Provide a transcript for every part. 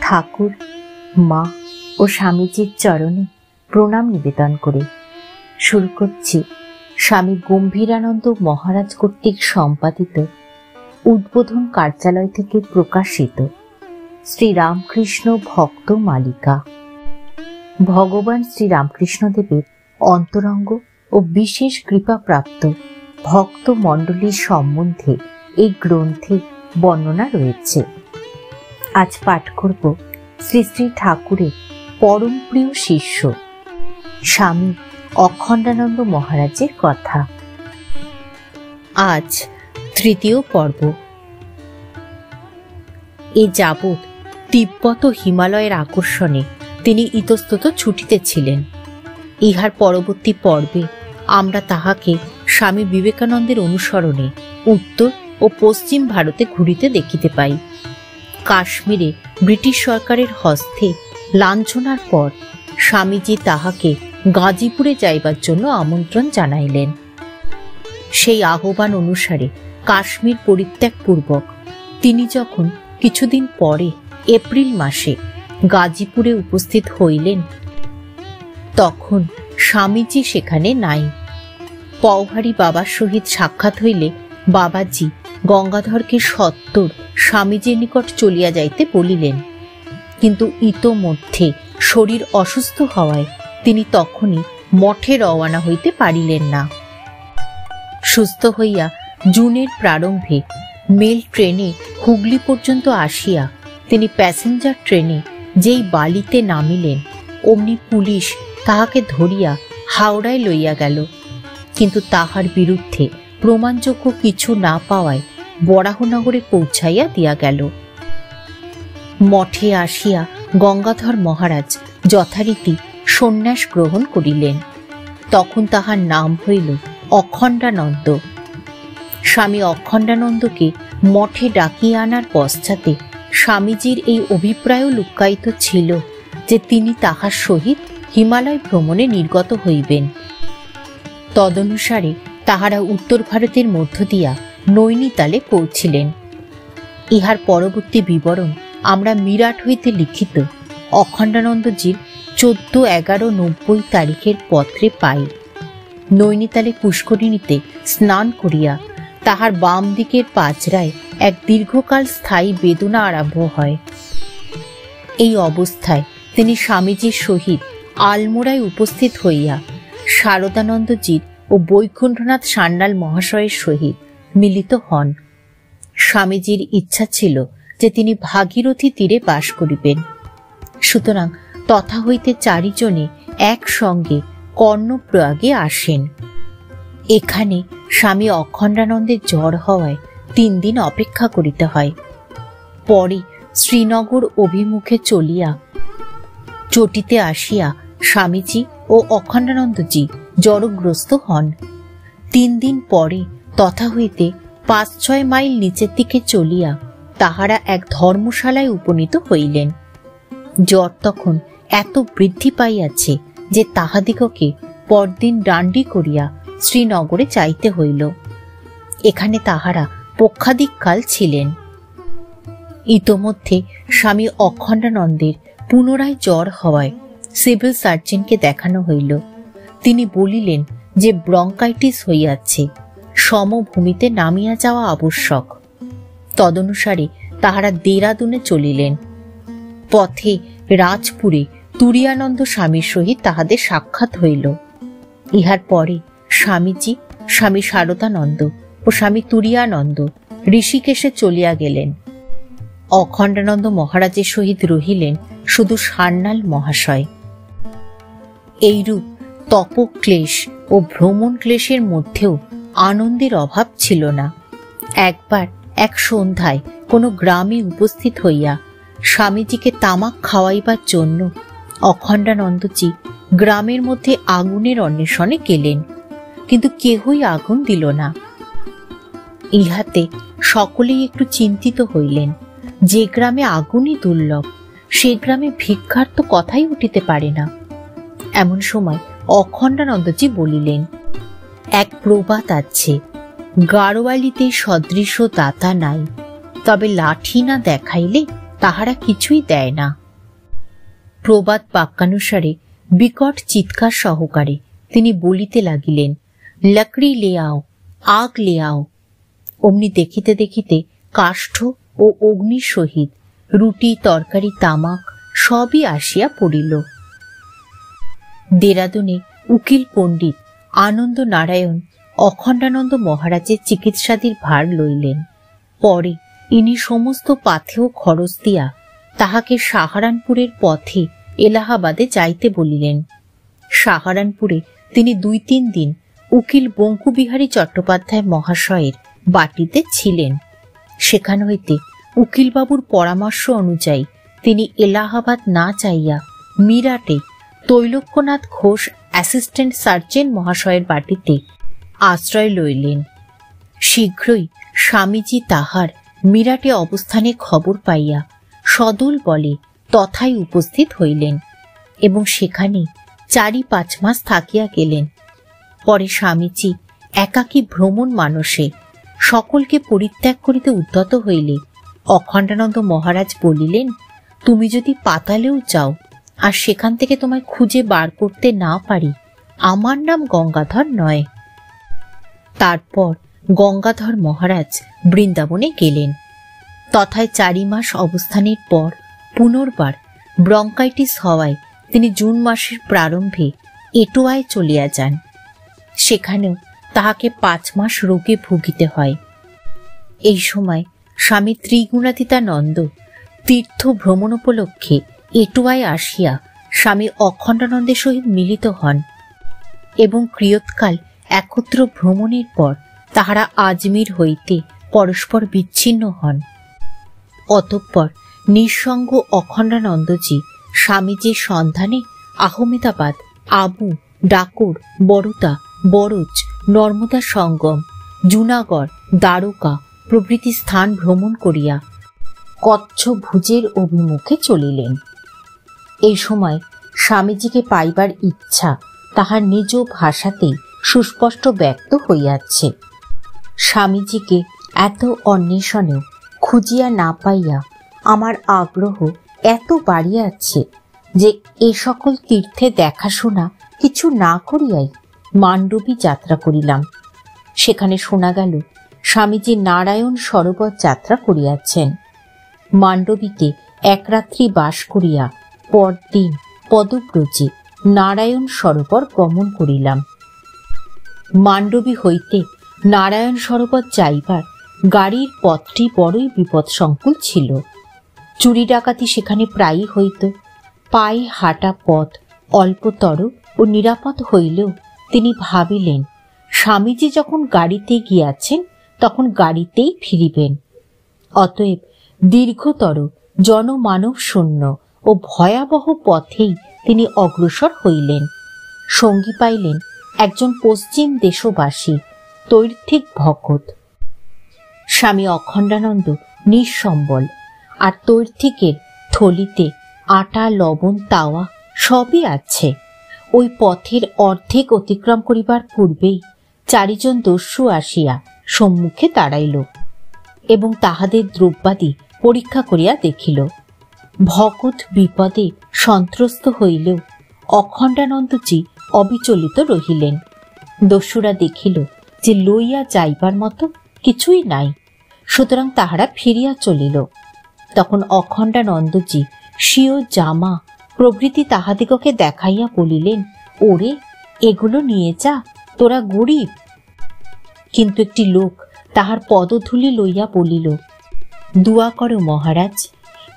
ঠাকুর, মা ও স্বামীজির চরণে প্রণাম নিবেদন করে শুরু করছি স্বামী গম্ভীরানন্দ মহারাজ কর্তৃক সম্পাদিত উদ্বোধন কার্যালয় থেকে প্রকাশিত শ্রীরামকৃষ্ণ ভক্ত মালিকা। ভগবান শ্রীরামকৃষ্ণদেবের অন্তরঙ্গ ও বিশেষ কৃপাপ্রাপ্ত ভক্ত মণ্ডলীর সম্বন্ধে এই গ্রন্থে বর্ণনা রয়েছে। আজ পাঠ করব শ্রী শ্রী ঠাকুরের পরম প্রিয় শিষ্য স্বামী অখণ্ডানন্দ মহারাজের কথা। আজ তৃতীয় পর্ব। এ যাবৎ তিব্বত হিমালয়ের আকর্ষণে তিনি ইতস্তত ছুটিতে ছিলেন। ইহার পরবর্তী পর্বে আমরা তাহাকে স্বামী বিবেকানন্দের অনুসরণে উত্তর ও পশ্চিম ভারতে ঘুরিতে দেখিতে পাই। কাশ্মীরে ব্রিটিশ সরকারের হস্তে লাঞ্ছনার পর স্বামীজি তাহাকে গাজীপুরে যাইবার জন্য আমন্ত্রণ জানাইলেন। সেই আহ্বান অনুসারে কাশ্মীর পরিত্যাগপূর্বক তিনি যখন কিছুদিন পরে এপ্রিল মাসে গাজীপুরে উপস্থিত হইলেন, তখন স্বামীজি সেখানে নাই। পওহারী বাবার সহিত সাক্ষাৎ হইলে বাবাজি গঙ্গাধরকে সত্বর স্বামীজির নিকট চলিয়া যাইতে বলিলেন, কিন্তু ইতোমধ্যে শরীর অসুস্থ হওয়ায় তিনি তখনই মঠে রওয়ানা হইতে পারিলেন না। সুস্থ হইয়া জুনের প্রারম্ভে মেল ট্রেনে হুগলি পর্যন্ত আসিয়া তিনি প্যাসেঞ্জার ট্রেনে যেই বালিতে নামিলেন, অমনি পুলিশ তাহাকে ধরিয়া হাওড়ায় লইয়া গেল। কিন্তু তাহার বিরুদ্ধে প্রমাণযোগ্য কিছু না পাওয়ায় বরাহনগরে পৌঁছাইয়া দিয়া গেল। মঠে আসিয়া গঙ্গাধর মহারাজ যথারীতি সন্ন্যাস গ্রহণ করিলেন। তখন তাহার নাম হইল অখণ্ডানন্দ। স্বামী অখণ্ডানন্দকে মঠে ডাকিয়া আনার পশ্চাতে স্বামীজির এই অভিপ্রায়ও লুক্কায়িত ছিল যে তিনি তাহার সহিত হিমালয় ভ্রমণে নির্গত হইবেন। তদনুসারে তাহারা উত্তর ভারতের মধ্য দিয়া নৈনিতালে পৌঁছিলেন। ইহার পরবর্তী বিবরণ আমরা মিরাট হইতে লিখিত অখণ্ডানন্দজির 14/11/90 তারিখের পত্রে পাই। নৈনিতালে পুষ্করিণীতে স্নান করিয়া তাহার বাম দিকের পাজরায় এক দীর্ঘকাল স্থায়ী বেদনা আরম্ভ হয়। এই অবস্থায় তিনি স্বামীজির সহিত আলমোড়ায় উপস্থিত হইয়া শারদানন্দজির ও বৈকুণ্ঠনাথ সান্যাল মহাশয়ের সহিত মিলিত হন। স্বামীজির ইচ্ছা ছিল যে তিনি ভাগীরথী তীরে বাস করিবেন। সুতরাং তথা হইতে চারিজনে একসঙ্গে কর্ণপ্রয়াগে আসেন। এখানে স্বামী অখণ্ডানন্দের জ্বর হওয়ায় 3 দিন অপেক্ষা করিতে হয়। পরে শ্রীনগর অভিমুখে চলিয়া চটিতে আসিয়া স্বামীজি ও অখণ্ডানন্দজি জ্বরগ্রস্ত হন। 3 দিন পরে তথা হইতে 5-6 মাইল নিচের দিকে চলিয়া তাহারা এক ধর্মশালায় উপনীত হইলেন। জ্বর তখন এত বৃদ্ধি পাইয়াছে যে তাহাদিগকে পরদিন ডান্ডি করিয়া শ্রীনগরে যাইতে হইল। এখানে তাহারা পক্ষাধিককাল ছিলেন। ইতোমধ্যে স্বামী অখণ্ডানন্দের পুনরায় জ্বর হওয়ায় সিভিল সার্জনকে দেখানো হইল। তিনি বলিলেন যে ব্রঙ্কাইটিস হইয়াছে, সমভূমিতে নামিয়া যাওয়া আবশ্যক। তদনুসারে তাহারা দেরাদুনে চলিলেন। পথে রাজপুরে তুরীয়ানন্দ স্বামীর সহিত তাহাদের সাক্ষাৎ হইল। ইহার পরে স্বামীজি, স্বামী শারদানন্দ ও স্বামী তুরীয়ানন্দ ঋষিকেশে চলিয়া গেলেন। অখণ্ডানন্দ মহারাজের সহিত রহিলেন শুধু সান্যাল মহাশয়। এইরূপ তপক্লেশ ও ভ্রমণ ক্লেশের মধ্যেও আনন্দের অভাব ছিল না। একবার এক সন্ধ্যায় কোনো গ্রামে উপস্থিত হইয়া স্বামীজিকে তামাক খাওয়াইবার জন্য অখণ্ডানন্দজি গ্রামের মধ্যে আগুনের অন্বেষণে গেলেন, কিন্তু কেহই আগুন দিল না। ইহাতে সকলেই একটু চিন্তিত হইলেন। যে গ্রামে আগুনই দুর্লভ, সে গ্রামে ভিক্ষার তো কথাই উঠিতে পারে না। এমন সময় অখণ্ডানন্দজি বলিলেন, এক প্রবাদ আছে, গাড়োয়ালিতে সদৃশ দাতা নাই, তবে লাঠি না দেখাইলে তাহারা কিছুই দেয় না। প্রবাদ বাক্যানুসারে বিকট চিৎকার সহকারে তিনি বলিতে লাগিলেন, লকড়ি লে আও, আগ লে আও। অমনি দেখিতে দেখিতে কাষ্ঠ ও অগ্নির সহিত রুটি, তরকারি, তামাক সবই আসিয়া পড়িল। দেরাদুনে উকিল পণ্ডিত আনন্দ নারায়ণ অখণ্ডানন্দ মহারাজের চিকিৎসাদির ভার লইলেন। পরে ইনি সমস্ত পাথেয় খরচ দিয়া তাহাকে সাহারানপুরের পথে এলাহাবাদে যাইতে বলিলেন। সাহারানপুরে তিনি 2-3 দিন উকিল বঙ্কুবিহারী চট্টোপাধ্যায় মহাশয়ের বাটিতে ছিলেন। সেখান হইতে উকিলবাবুর পরামর্শ অনুযায়ী তিনি এলাহাবাদ না যাইয়া মিরাটে তৈলক্যনাথ ঘোষ অ্যাসিস্ট্যান্ট সার্জেন্ট মহাশয়ের বাটিতে আশ্রয় লইলেন। শীঘ্রই স্বামীজি তাহার মিরাটে অবস্থানে খবর পাইয়া সদল বলে তথায় উপস্থিত হইলেন এবং সেখানে 4-5 মাস থাকিয়া গেলেন। পরে স্বামীজি একাকী ভ্রমণ মানসে সকলকে পরিত্যাগ করিতে উদ্যত হইলে অখণ্ডানন্দ মহারাজ বলিলেন, তুমি যদি পাতালেও যাও আর সেখান থেকে তোমায় খুঁজে বার করতে না পারি, আমার নাম গঙ্গাধর নয়। তারপর গঙ্গাধর মহারাজ বৃন্দাবনে গেলেন। তথায় 4 মাস অবস্থানের পর পুনর্বার ব্রঙ্কাইটিস হওয়ায় তিনি জুন মাসের প্রারম্ভে এটোয়ায় চলিয়া যান। সেখানেও তাহাকে 5 মাস রোগে ভুগিতে হয়। এই সময় স্বামী ত্রিগুণাতীতানন্দ তীর্থ ভ্রমণ উপলক্ষে এটোয়ায় আসিয়া স্বামী অখণ্ডানন্দের সহিত মিলিত হন এবং কিয়ৎকাল একত্র ভ্রমণের পর তাহারা আজমির হইতে পরস্পর বিচ্ছিন্ন হন। অতঃপর নিঃসঙ্গ অখণ্ডানন্দজি স্বামীজির সন্ধানে আহমেদাবাদ, আবু, ডাকর, বরোদা, বরোজ, নর্মদা সঙ্গম, জুনাগড়, দ্বারকা প্রভৃতি স্থান ভ্রমণ করিয়া কচ্ছ ভুজের অভিমুখে চলিলেন। এই সময় স্বামীজিকে পাইবার ইচ্ছা তাহার নিজ ভাষাতেই সুস্পষ্ট ব্যক্ত হইয়াছে। স্বামীজিকে এত অন্বেষণেও খুঁজিয়া না পাইয়া আমার আগ্রহ এত বাড়িয়াছে যে এ সকল তীর্থে দেখাশোনা কিছু না করিয়াই মান্ডবী যাত্রা করিলাম। সেখানে শোনা গেল স্বামীজি নারায়ণ সরোবর যাত্রা করিয়াছেন। মান্ডবীতে 1 রাত্রি বাস করিয়া পরদিন পদব্রজে নারায়ণ সরোবর গমন করিলাম। মান্ডবী হইতে নারায়ণ সরোবর যাইবার গাড়ির পথটি বড়ই বিপদসংকুল ছিল। চুরি ডাকাতি সেখানে প্রায়ই হইত। পায়ে হাঁটা পথ অল্পতর ও নিরাপদ হইলেও তিনি ভাবিলেন, স্বামীজি যখন গাড়িতে গিয়াছেন তখন গাড়িতেই ফিরিবেন। অতএব দীর্ঘতর জনমানব শূন্য ও ভয়াবহ পথেই তিনি অগ্রসর হইলেন। সঙ্গী পাইলেন একজন পশ্চিম দেশবাসী তৈর্থিক ভকত। স্বামী অখণ্ডানন্দ নিঃসম্বল, আর তৈর্থিকের থলিতে আটা, লবণ, তাওয়া সবই আছে। ওই পথের অর্ধেক অতিক্রম করিবার পূর্বেই 4 জন দস্যু আসিয়া সম্মুখে দাঁড়াইল এবং তাহাদের দ্রব্যাদি পরীক্ষা করিয়া দেখিল। ভকত বিপদে সন্ত্রস্ত হইলেও অখণ্ডানন্দজি অবিচলিত রহিলেন। দস্যুরা দেখিল যে লইয়া যাইবার মতো কিছুই নাই, সুতরাং তাহারা ফিরিয়া চলিল। তখন অখণ্ডানন্দজি স্বীয় জামা প্রভৃতি তাহাদিগকে দেখাইয়া বলিলেন, ওরে, এগুলো নিয়ে যা, তোরা গরিব। কিন্তু একটি লোক তাহার পদধূলি লইয়া বলিল, দুয়া করো মহারাজ,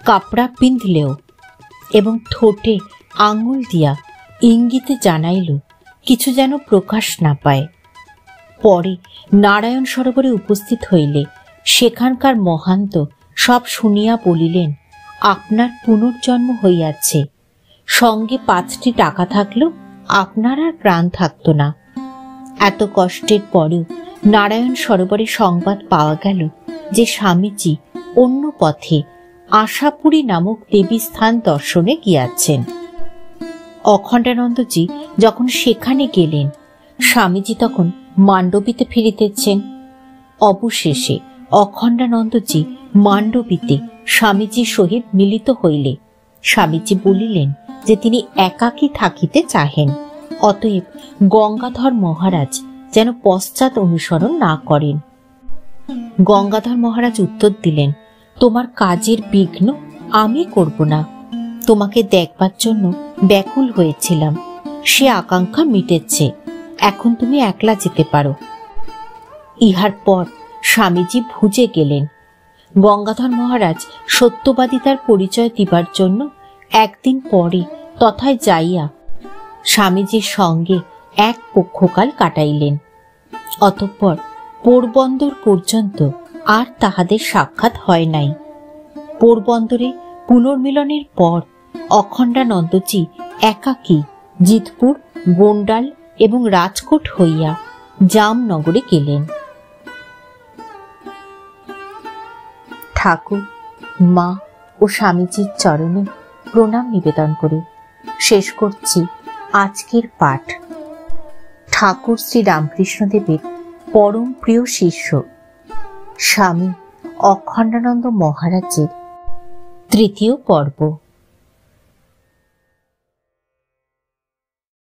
কাপড়া পিঁধলেও, এবং ঠোঁটে আঙুল দিয়া ইঙ্গিতে জানাইল কিছু যেন প্রকাশ না পায়। পরে নারায়ণ সরোবরে উপস্থিত হইলে সেখানকার মহান্ত সব শুনিয়া বলিলেন, আপনার পুনর্জন্ম হইয়াছে। সঙ্গে 5টি টাকা থাকলেও আপনার আর প্রাণ থাকত না। এত কষ্টের পরেও নারায়ণ সরোবরে সংবাদ পাওয়া গেল যে স্বামীজি অন্য পথে আশাপুরী নামক দেবী স্থান দর্শনে গিয়াছেন। অখণ্ডানন্দজি যখন সেখানে গেলেন, স্বামীজি তখন মান্ডবীতে ফিরিতেছেন। অবশেষে অখণ্ডানন্দজি মান্ডবীতে স্বামীজির সহিত মিলিত হইলে স্বামীজি বলিলেন যে তিনি একাকী থাকিতে চাহেন, অতএব গঙ্গাধর মহারাজ যেন পশ্চাৎ অনুসরণ না করেন। গঙ্গাধর মহারাজ উত্তর দিলেন, তোমার কাজের বিঘ্ন আমি করব না। তোমাকে দেখবার জন্য ব্যাকুল হয়েছিলাম, সে আকাঙ্ক্ষা মিটেছে, এখন তুমি একলা যেতে পারো। ইহার পর স্বামীজি ভুজে গেলেন। গঙ্গাধর মহারাজ সত্যবাদিতার পরিচয় দিবার জন্য একদিন পরে তথায় যাইয়া স্বামীজির সঙ্গে এক পক্ষকাল কাটাইলেন। অতঃপর পোরবন্দর পর্যন্ত আর তাহাদের সাক্ষাৎ হয় নাই। পোরবন্দরে পুনর্মিলনের পর অখণ্ডানন্দজি একাকী জিতপুর, গোন্ডাল এবং রাজকোট হইয়া জামনগরে গেলেন। ঠাকুর, মা ও স্বামীজির চরণে প্রণাম নিবেদন করে শেষ করছি আজকের পাঠ। ঠাকুর শ্রী রামকৃষ্ণদেবের পরম প্রিয় শিষ্য স্বামী অখণ্ডানন্দ মহারাজের তৃতীয় পর্ব।